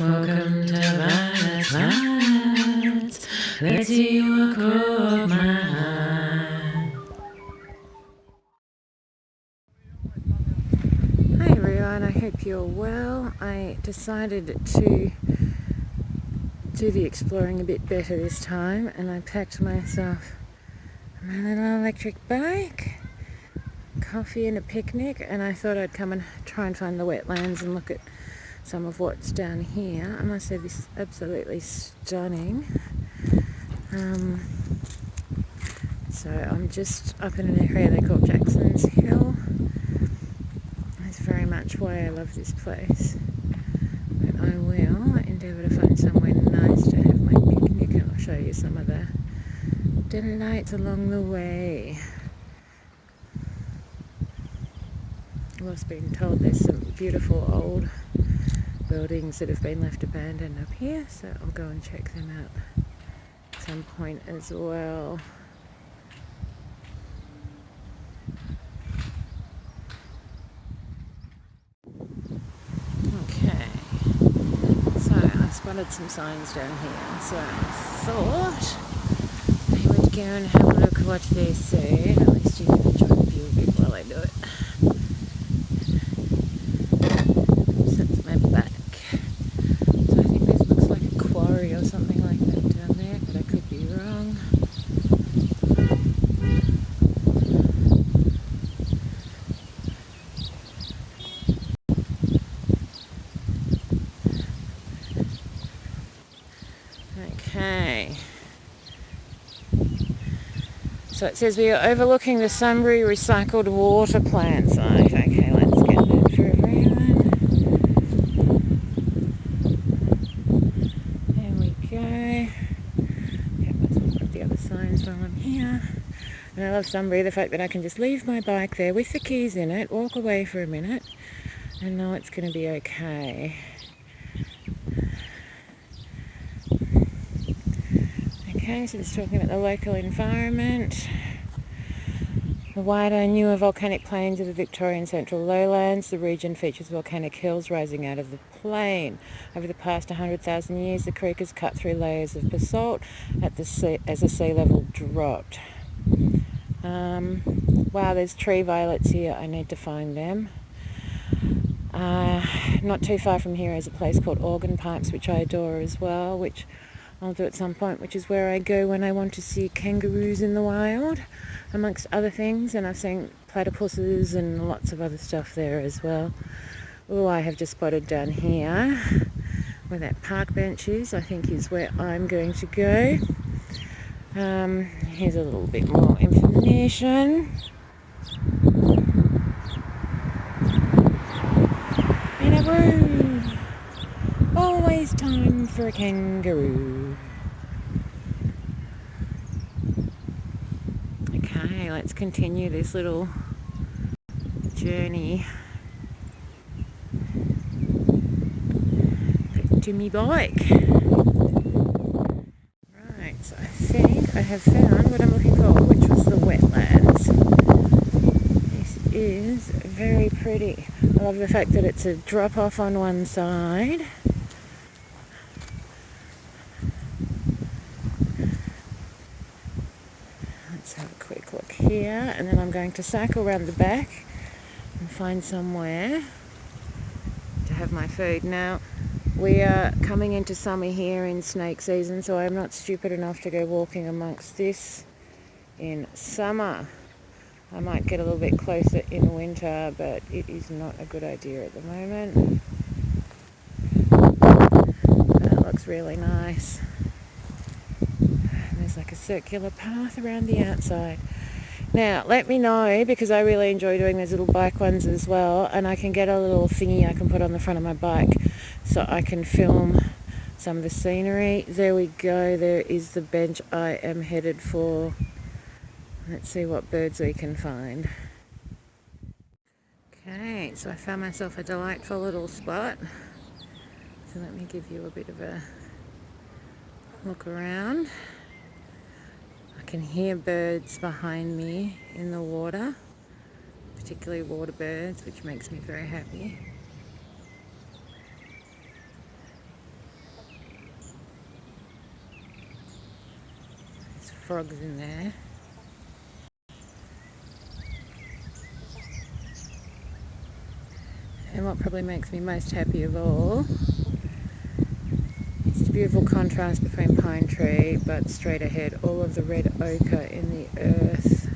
Welcome to Violet's. Let's see what caught my eye. Hi everyone, I hope you're well. I decided to do the exploring a bit better this time, and I packed myself my little electric bike, coffee and a picnic, and I thought I'd come and try and find the wetlands and look at some of what's down here. I must say this is absolutely stunning. So I'm just up in an area they call Jackson's Hill. That's very much why I love this place. But I will endeavour to find somewhere nice to have my picnic, and I'll show you some of the delights along the way. I've also been told there's some beautiful old buildings that have been left abandoned up here, so I'll go and check them out at some point as well. Okay, so I spotted some signs down here, so I thought I would go and have a look at what they say. At least you can enjoy the view a bit while I do it. That's my back. So I think this looks like a quarry or something like that down there, but I could be wrong. Okay. So it says we are overlooking the Sunbury recycled water plant site. Okay, let's get that for everyone. There we go. Okay, let's look at the other signs while I'm here. And I love Sunbury, the fact that I can just leave my bike there with the keys in it, walk away for a minute, and know it's going to be okay. Okay, so it's talking about the local environment. The wider, newer volcanic plains of the Victorian Central Lowlands. The region features volcanic hills rising out of the plain. Over the past 100,000 years, the creek has cut through layers of basalt as the sea level dropped. Wow, there's tree violets here. I need to find them. Not too far from here is a place called Organ Pipes, which I adore as well, which I'll do at some point, which is where I go when I want to see kangaroos in the wild, amongst other things, and I've seen platypuses and lots of other stuff there as well. Oh, I have just spotted down here where that park bench is, I think is where I'm going to go. Here's a little bit more information. Kangaroo! Always time for a kangaroo. Okay, let's continue this little journey back to me bike. Right, so I think I have found what I'm looking for, which was the wetlands. This is very pretty. I love the fact that it's a drop off on one side. Let's have a quick look here, and then I'm going to cycle around the back and find somewhere to have my food. Now, we are coming into summer here in snake season, so I'm not stupid enough to go walking amongst this in summer. I might get a little bit closer in winter, but it is not a good idea at the moment. That looks really nice. There's like a circular path around the outside. Now, let me know, because I really enjoy doing these little bike ones as well, and I can get a little thingy I can put on the front of my bike so I can film some of the scenery. There we go, there is the bench I am headed for. Let's see what birds we can find. Okay, so I found myself a delightful little spot. So let me give you a bit of a look around. I can hear birds behind me in the water, particularly water birds, which makes me very happy. frogs in there. And what probably makes me most happy of all is the beautiful contrast between pine tree, but straight ahead all of the red ochre in the earth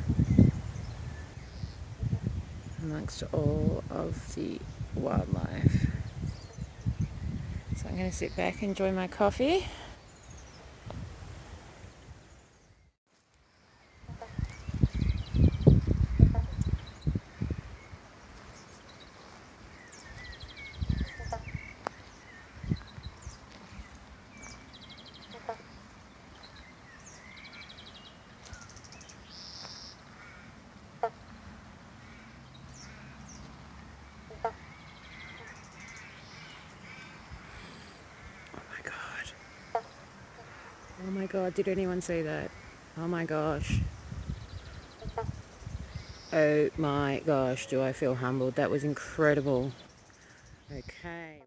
amongst all of the wildlife. So I'm going to sit back and enjoy my coffee. Oh my god, did anyone see that? Oh my gosh. Oh my gosh, do I feel humbled. That was incredible. Okay.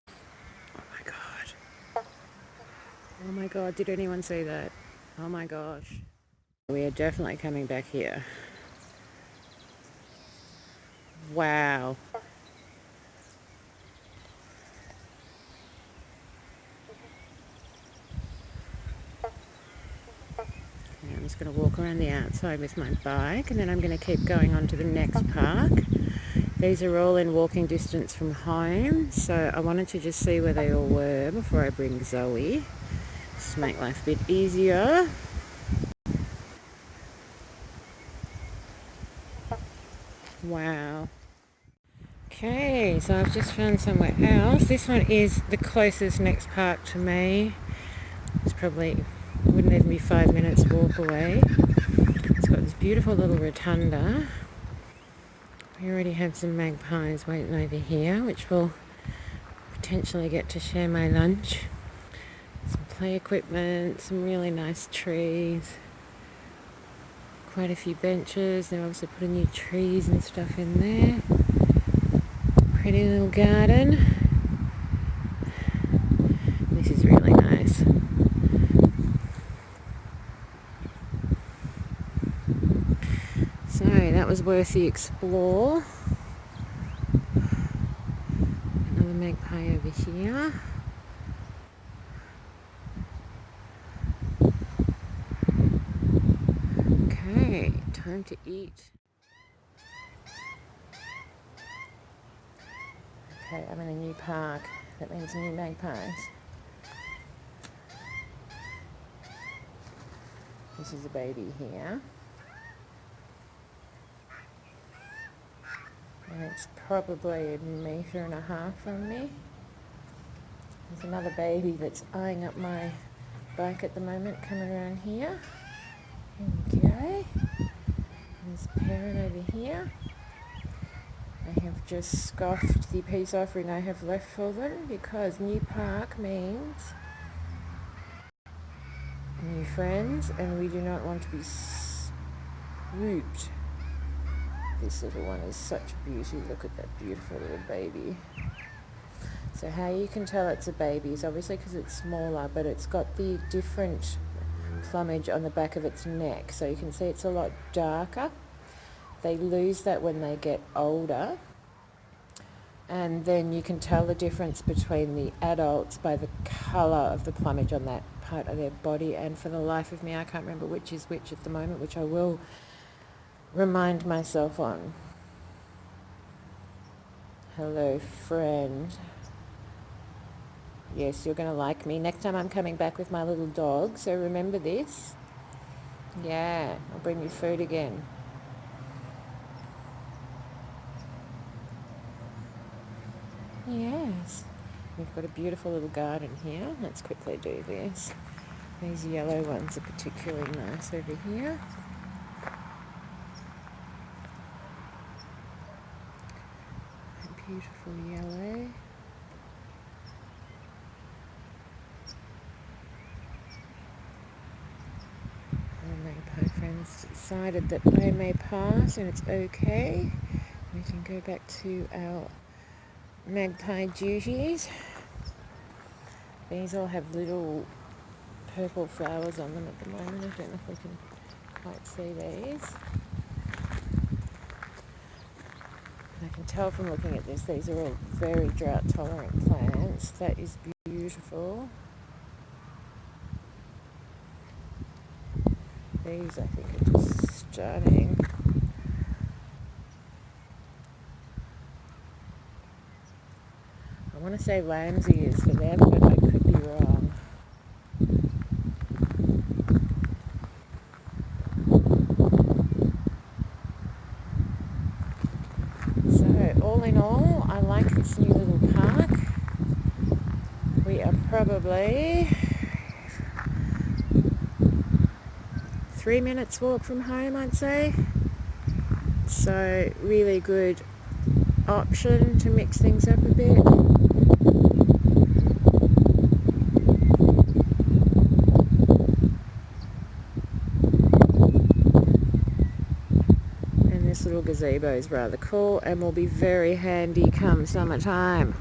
Oh my god. Oh my god, did anyone see that? Oh my gosh. We are definitely coming back here. Wow. I'm just going to walk around the outside with my bike, and then I'm going to keep going on to the next park. These are all in walking distance from home, so I wanted to just see where they all were before I bring Zoe, just to make life a bit easier. Wow. Okay, so I've just found somewhere else. This one is the closest next park to me. It's probably, wouldn't even be 5 minutes walk away. It's got this beautiful little rotunda. We already have some magpies waiting over here, which will potentially get to share my lunch. Some play equipment, some really nice trees. Quite a few benches. They're obviously putting new trees and stuff in there. Pretty little garden. This is really nice. So that was worth the explore. Another magpie over here. Okay, time to eat. Okay, I'm in a new park. That means new magpies. This is a baby here. And it's probably 1.5 meters from me. There's another baby that's eyeing up my bike at the moment, coming around here. Here we go. There's a parent over here. I have just scoffed the peace offering I have left for them, because new park means new friends, and we do not want to be spooked. This little one is such beauty. Look at that beautiful little baby. So how you can tell it's a baby is obviously because it's smaller, but it's got the different plumage on the back of its neck, so you can see it's a lot darker. They lose that when they get older, and then you can tell the difference between the adults by the colour of the plumage on that part of their body. And for the life of me, I can't remember which is which at the moment, which I will remind myself on. Hello, friend. Yes, you're going to like me. Next time I'm coming back with my little dog, so remember this. Yeah, I'll bring you food again. Yes. We've got a beautiful little garden here. Let's quickly do this. These yellow ones are particularly nice over here. A beautiful yellow. My magpie friends decided that I may pass and it's okay. We can go back to our magpie duties. These all have little purple flowers on them at the moment. I don't know if we can quite see these. I can tell from looking at this, these are all very drought tolerant plants. That is beautiful. These I think are just stunning. I want to say lamb's ears for them, but I could be wrong. So all in all, I like this new little park. We are probably 3 minutes walk from home, I'd say. So really good option to mix things up a bit. And this little gazebo is rather cool and will be very handy come summertime,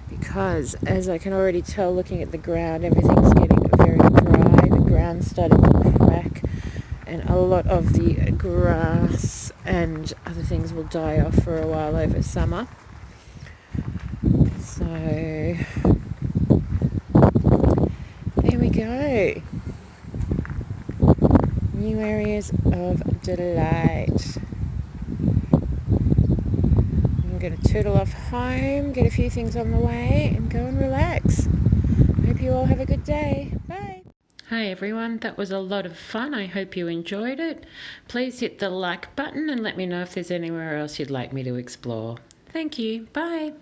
because as I can already tell looking at the ground, everything's getting very dry. The ground's starting to crack and a lot of the grass and other things will die off for a while over summer. So there we go. New areas of delight. I'm going to tootle off home, get a few things on the way and go and relax. Hope you all have a good day. Bye. Hi everyone, that was a lot of fun. I hope you enjoyed it. Please hit the like button and let me know if there's anywhere else you'd like me to explore. Thank you. Bye.